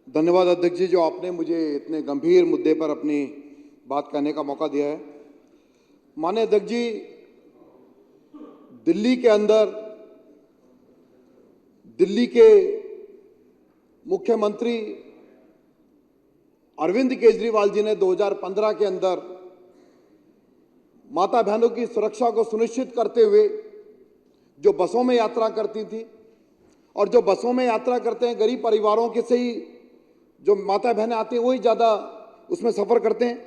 धन्यवाद अध्यक्ष जी, जो आपने मुझे इतने गंभीर मुद्दे पर अपनी बात करने का मौका दिया है। माननीय अध्यक्ष जी, दिल्ली के अंदर दिल्ली के मुख्यमंत्री अरविंद केजरीवाल जी ने 2015 के अंदर माता बहनों की सुरक्षा को सुनिश्चित करते हुए जो बसों में यात्रा करती थी, और जो बसों में यात्रा करते हैं गरीब परिवारों के से ही जो माता बहनें आती हैं वही ज़्यादा उसमें सफ़र करते हैं,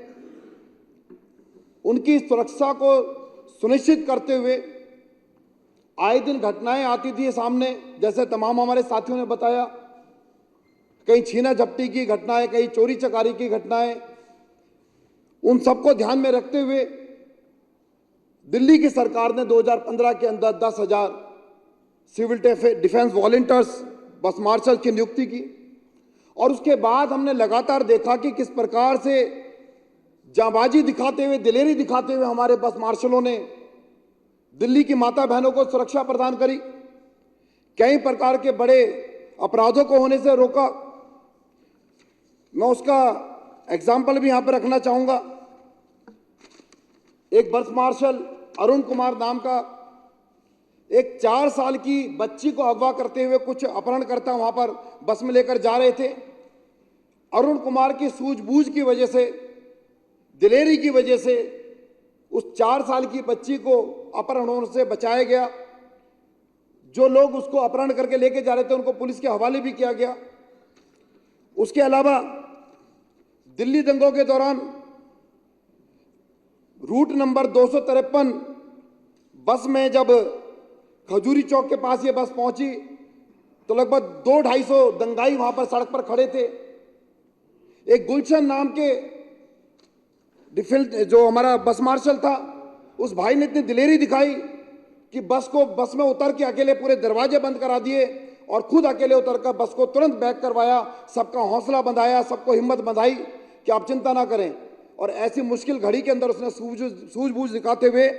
उनकी सुरक्षा को सुनिश्चित करते हुए आए दिन घटनाएं आती थी सामने। जैसे तमाम हमारे साथियों ने बताया, कहीं छीना झपटी की घटनाएं, कहीं चोरी चकारी की घटनाएं, उन सबको ध्यान में रखते हुए दिल्ली की सरकार ने 2015 के अंदर 10,000 सिविल डिफेंस वॉलंटियर्स बस मार्शल की नियुक्ति की। और उसके बाद हमने लगातार देखा कि किस प्रकार से जांबाजी दिखाते हुए, दिलेरी दिखाते हुए हमारे बस मार्शलों ने दिल्ली की माता बहनों को सुरक्षा प्रदान करी, कई प्रकार के बड़े अपराधों को होने से रोका। मैं उसका एग्जाम्पल भी यहां पर रखना चाहूंगा। एक बस मार्शल अरुण कुमार नाम का एक 4 साल की बच्ची को अगवा करते हुए कुछ अपहरणकर्ता वहां पर बस में लेकर जा रहे थे। अरुण कुमार की सूझबूझ की वजह से, दिलेरी की वजह से उस 4 साल की बच्ची को अपहरण होने से बचाया गया। जो लोग उसको अपहरण करके लेके जा रहे थे उनको पुलिस के हवाले भी किया गया। उसके अलावा दिल्ली दंगों के दौरान रूट नंबर 253 बस में जब खजूरी चौक के पास ये बस पहुंची तो लगभग 200-250 दंगाई वहां पर सड़क पर खड़े थे। एक गुलशन नाम के जो हमारा बस मार्शल था, उस भाई ने इतनी दिलेरी दिखाई कि बस में उतर के अकेले पूरे दरवाजे बंद करा दिए और खुद अकेले उतरकर बस को तुरंत बैक करवाया, सबका हौसला बंधाया, सबको हिम्मत बंधाई कि आप चिंता ना करें। और ऐसी मुश्किल घड़ी के अंदर उसने सूझबूझ दिखाते हुए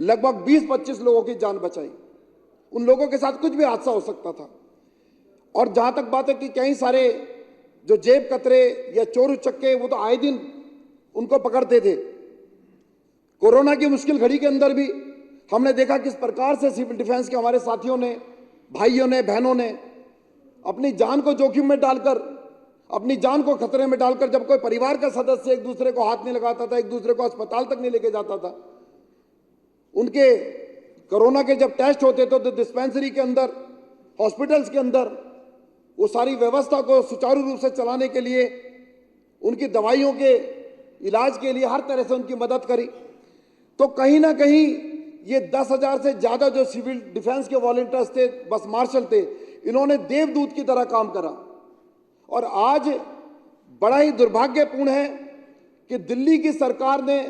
लगभग 20-25 लोगों की जान बचाई। उन लोगों के साथ कुछ भी हादसा हो सकता था। और जहां तक बात है कि कई सारे जो जेब कतरे या चोर उचक्के, वो तो आए दिन उनको पकड़ते थे। कोरोना की मुश्किल घड़ी के अंदर भी हमने देखा किस प्रकार से सिविल डिफेंस के हमारे साथियों ने, भाइयों ने, बहनों ने अपनी जान को जोखिम में डालकर, अपनी जान को खतरे में डालकर, जब कोई परिवार का सदस्य एक दूसरे को हाथ नहीं लगाता था, एक दूसरे को अस्पताल तक नहीं लेके जाता था, उनके कोरोना के जब टेस्ट होते थे तो डिस्पेंसरी के अंदर, हॉस्पिटल्स के अंदर वो सारी व्यवस्था को सुचारू रूप से चलाने के लिए, उनकी दवाइयों के इलाज के लिए हर तरह से उनकी मदद करी। तो कहीं ना कहीं ये 10,000 से ज़्यादा जो सिविल डिफेंस के वॉलंटियर्स थे, बस मार्शल थे, इन्होंने देवदूत की तरह काम करा। और आज बड़ा ही दुर्भाग्यपूर्ण है कि दिल्ली की सरकार ने,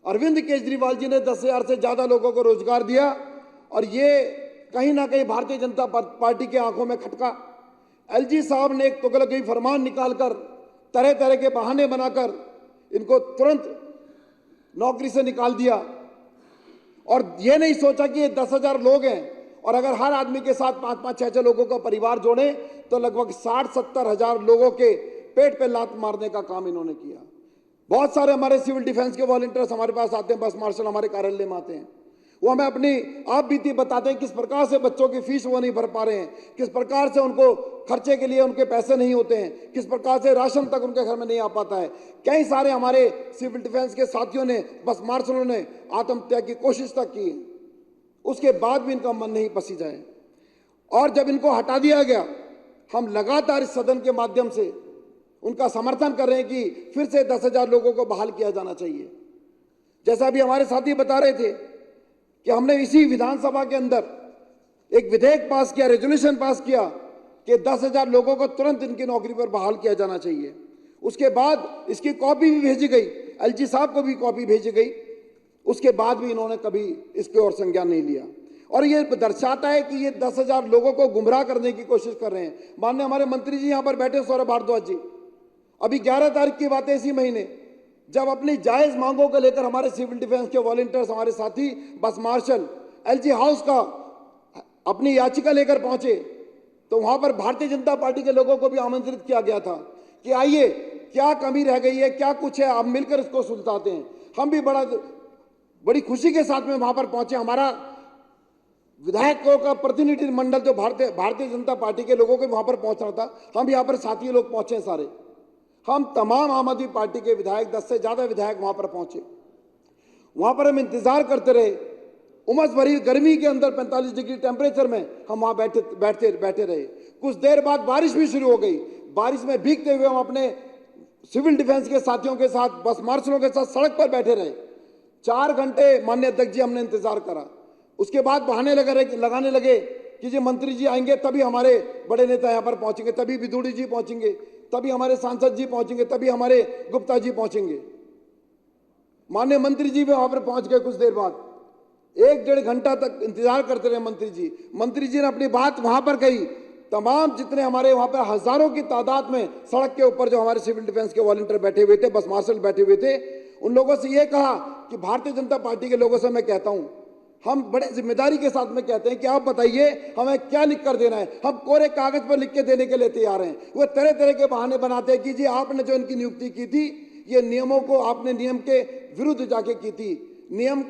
अरविंद केजरीवाल जी ने 10,000 से ज़्यादा लोगों को रोजगार दिया, और ये कहीं ना कहीं भारतीय जनता पार्टी की आंखों में खटका। एलजी साहब ने एक तुगलकी फरमान निकालकर, तरह तरह के बहाने बनाकर इनको तुरंत नौकरी से निकाल दिया, और ये नहीं सोचा कि ये 10,000 लोग हैं, और अगर हर आदमी के साथ 5-5, 6-6 लोगों का परिवार जोड़े तो लगभग 60-70 हजार लोगों के पेट पे लात मारने का काम इन्होंने किया। बहुत सारे हमारे सिविल डिफेंस के वॉलंटियर्स हमारे पास आते हैं, बस मार्शल हमारे कार्यालय में आते हैं, वो हमें अपनी आप बीती बताते हैं किस प्रकार से बच्चों की फीस वो नहीं भर पा रहे हैं, किस प्रकार से उनको खर्चे के लिए उनके पैसे नहीं होते हैं, किस प्रकार से राशन तक उनके घर में नहीं आ पाता है। कई सारे हमारे सिविल डिफेंस के साथियों ने, बस मार्शलों ने आत्महत्या की कोशिश तक की, उसके बाद भी इनका मन नहीं पसीजा है। और जब इनको हटा दिया गया, हम लगातार इस सदन के माध्यम से उनका समर्थन कर रहे हैं कि फिर से 10,000 लोगों को बहाल किया जाना चाहिए। जैसा अभी हमारे साथी बता रहे थे कि हमने इसी विधानसभा के अंदर एक विधेयक पास किया, रेजोल्यूशन पास किया कि 10,000 लोगों को तुरंत इनकी नौकरी पर बहाल किया जाना चाहिए। उसके बाद इसकी कॉपी भी भेजी गई, एलजी साहब को भी कॉपी भेजी गई, उसके बाद भी इन्होंने कभी इसकी ओर संज्ञान नहीं लिया। और ये दर्शाता है कि ये 10,000 लोगों को गुमराह करने की कोशिश कर रहे हैं। माननीय हमारे मंत्री जी यहाँ पर बैठे, सौरभ भारद्वाज जी, अभी 11 तारीख की बात है, इसी महीने जब अपनी जायज मांगों को लेकर हमारे सिविल डिफेंस के वॉलंटियर्स, हमारे साथी बस मार्शल एलजी हाउस का अपनी याचिका लेकर पहुंचे, तो वहां पर भारतीय जनता पार्टी के लोगों को भी आमंत्रित किया गया था कि आइए, क्या कमी रह गई है, क्या कुछ है, आप मिलकर इसको सुलझाते हैं। हम भी बड़ी खुशी के साथ में वहां पर पहुंचे। हमारा विधायकों का प्रतिनिधि मंडल जो भारतीय जनता पार्टी के लोगों के वहां पर पहुंचना था, हम यहाँ पर साथी लोग पहुंचे सारे। हम तमाम आम आदमी पार्टी के विधायक, 10 से ज्यादा विधायक वहां पर पहुंचे। वहां पर हम इंतजार करते रहे, उमस भरी गर्मी के अंदर 45 डिग्री टेम्परेचर में हम वहां बैठे रहे। कुछ देर बाद बारिश भी शुरू हो गई। बारिश में भीगते हुए हम अपने सिविल डिफेंस के साथियों के साथ, बस मार्शलों के साथ सड़क पर बैठे रहे। 4 घंटे माननीय अध्यक्ष जी हमने इंतजार करा। उसके बाद बहाने लगाने लगे कि जी मंत्री जी आएंगे तभी हमारे बड़े नेता यहाँ पर पहुंचेंगे, तभी विदुड़ी जी पहुंचेंगे, तभी हमारे सांसद जी पहुंचेंगे, तभी हमारे गुप्ता जी पहुंचेंगे। माननीय मंत्री जी भी वहां पर पहुंच गए। कुछ देर बाद 1-1.5 घंटा तक इंतजार करते रहे मंत्री जी। मंत्री जी ने अपनी बात वहां पर कही। तमाम जितने हमारे वहां पर हजारों की तादाद में सड़क के ऊपर जो हमारे सिविल डिफेंस के वॉलंटियर बैठे हुए थे, बस मार्शल बैठे हुए थे, उन लोगों से ये कहा कि भारतीय जनता पार्टी के लोगों से मैं कहता हूं, हम बड़े जिम्मेदारी के साथ में कहते हैं कि आप बताइए हमें क्या लिख कर देना है। हम कोरे कागज पर लिख के देने के लिए तैयार हैं। वो तरह तरह के बहाने बनाते हैं कि जी आपने जो इनकी नियुक्ति की थी, ये नियमों को आपने नियम के विरुद्ध जाके की थी, नियम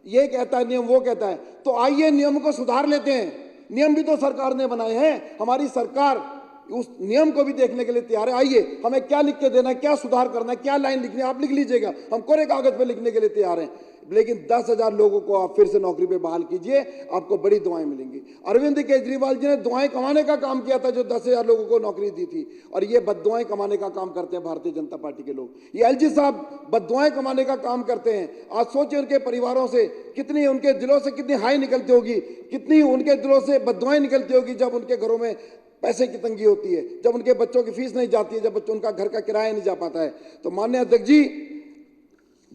ये कहता है, नियम वो कहता है, तो आइए नियम को सुधार लेते हैं। नियम भी तो सरकार ने बनाए हैं, हमारी सरकार उस नियम को भी देखने के लिए तैयार है। आइए हमें क्या लिख के देना है, क्या सुधार करना है, क्या लाइन लिखनी है, आप लिख लीजिएगा, हम कोरे कागज पे लिखने के लिए तैयार हैं। लेकिन 10,000 लोगों को आप फिर से नौकरी पे बहाल कीजिए, आपको बड़ी दुआएं मिलेंगी। अरविंद केजरीवाल जी ने दुआएं कमाने का काम किया था, जो 10,000 लोगों को नौकरी दी थी, और ये बददुआएं कमाने का काम करते हैं भारतीय जनता पार्टी के लोग। ये एलजी साहब बददुआएं कमाने का काम करते हैं। आज सोचिए उनके परिवारों से कितनी, उनके दिलों से कितनी हाई निकलती होगी, कितनी उनके दिलों से बददुआएं निकलती होगी जब उनके घरों में पैसे की तंगी होती है, जब उनके बच्चों की फीस नहीं जाती है, जब उनका घर का किराया नहीं जा पाता है। तो माननीय अध्यक्ष जी,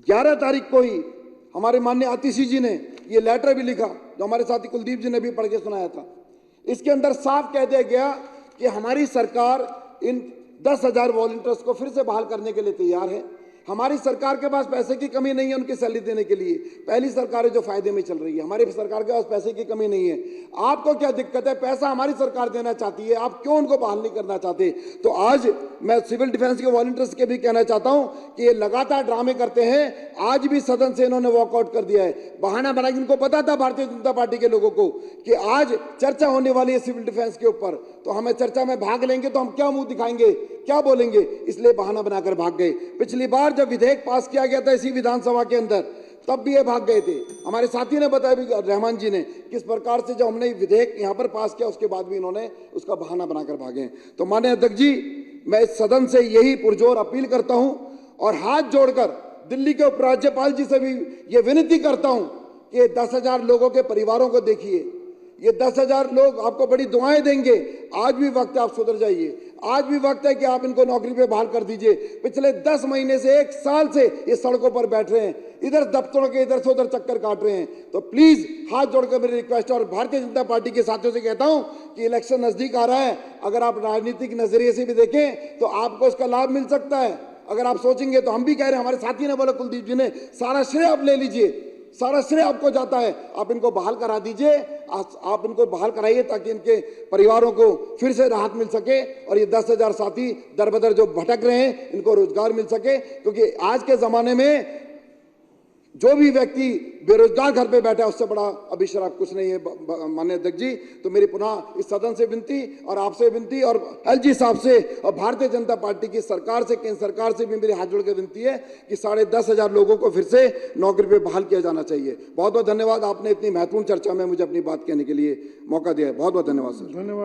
11 तारीख को ही हमारे माननीय आतिशी जी ने ये लेटर भी लिखा, जो हमारे साथी कुलदीप जी ने भी पढ़ के सुनाया था। इसके अंदर साफ कह दिया गया कि हमारी सरकार इन 10,000 वॉलंटियर्स को फिर से बहाल करने के लिए तैयार है। हमारी सरकार के पास पैसे की कमी नहीं है उनकी सैलरी देने के लिए। पहली सरकार है जो फायदे में चल रही है, हमारी सरकार के पास पैसे की कमी नहीं है। आपको क्या दिक्कत है? पैसा हमारी सरकार देना चाहती है, आप क्यों उनको बहाल नहीं करना चाहते? तो आज मैं सिविल डिफेंस के वॉलंटियर्स के भी कहना चाहता हूं कि ये लगातार ड्रामे करते हैं। आज भी सदन से इन्होंने वॉकआउट कर दिया है, बहाना बना। इनको पता था भारतीय जनता पार्टी के लोगों को कि आज चर्चा होने वाली है सिविल डिफेंस के ऊपर, तो हमें चर्चा में भाग लेंगे तो हम क्या मुंह दिखाएंगे, क्या बोलेंगे, इसलिए बहाना बनाकर भाग गए। पिछली बार जब विधेयक पास किया गया था इसी विधानसभा के अंदर, तब भी ये भाग गए थे। हमारे साथी ने बताया भी, रहमान जी ने, किस प्रकार से जब हमने विधेयक यहां पर पास किया उसके बाद भी इन्होंने उसका बहाना बनाकर भागे। तो माननीय अध्यक्ष जी, मैं इस सदन से यही पुरजोर अपील करता हूं और हाथ जोड़कर दिल्ली के उपराज्यपाल जी से भी ये विनती करता हूं कि 10,000 लोगों के परिवारों को देखिए। ये 10,000 लोग आपको बड़ी दुआएं देंगे। आज भी वक्त है आप सुधर जाइए, आज भी वक्त है कि आप इनको नौकरी पे बहाल कर दीजिए। पिछले 10 महीने से, 1 साल से ये सड़कों पर बैठ रहे हैं, इधर दफ्तरों के इधर से उधर चक्कर काट रहे हैं। तो प्लीज हाथ जोड़कर मेरी रिक्वेस्ट है, और भारतीय जनता पार्टी के साथियों से कहता हूं कि इलेक्शन नजदीक आ रहा है, अगर आप राजनीतिक नजरिए से भी देखें तो आपको इसका लाभ मिल सकता है। अगर आप सोचेंगे तो हम भी कह रहे हैं, हमारे साथी ने बोला, कुलदीप जी ने, सारा श्रेय आप ले लीजिए, सारा श्रेय आपको जाता है। आप इनको बहाल करा दीजिए, आप इनको बहाल कराइए ताकि इनके परिवारों को फिर से राहत मिल सके और ये 10,000 साथी दर बदर जो भटक रहे हैं इनको रोजगार मिल सके। क्योंकि आज के जमाने में जो भी व्यक्ति बेरोजगार घर पे बैठा है उससे बड़ा अभिशाप कुछ नहीं है माननीय अध्यक्ष जी। तो मेरी पुनः इस सदन से विनती और आपसे विनती और एलजी साहब से और भारतीय जनता पार्टी की सरकार से, केंद्र सरकार से भी मेरी हाथ जोड़ के विनती है कि 10,500 लोगों को फिर से नौकरी पे बहाल किया जाना चाहिए। बहुत बहुत धन्यवाद, आपने इतनी महत्वपूर्ण चर्चा में मुझे अपनी बात कहने के लिए मौका दिया है। बहुत बहुत धन्यवाद सर। धन्यवाद।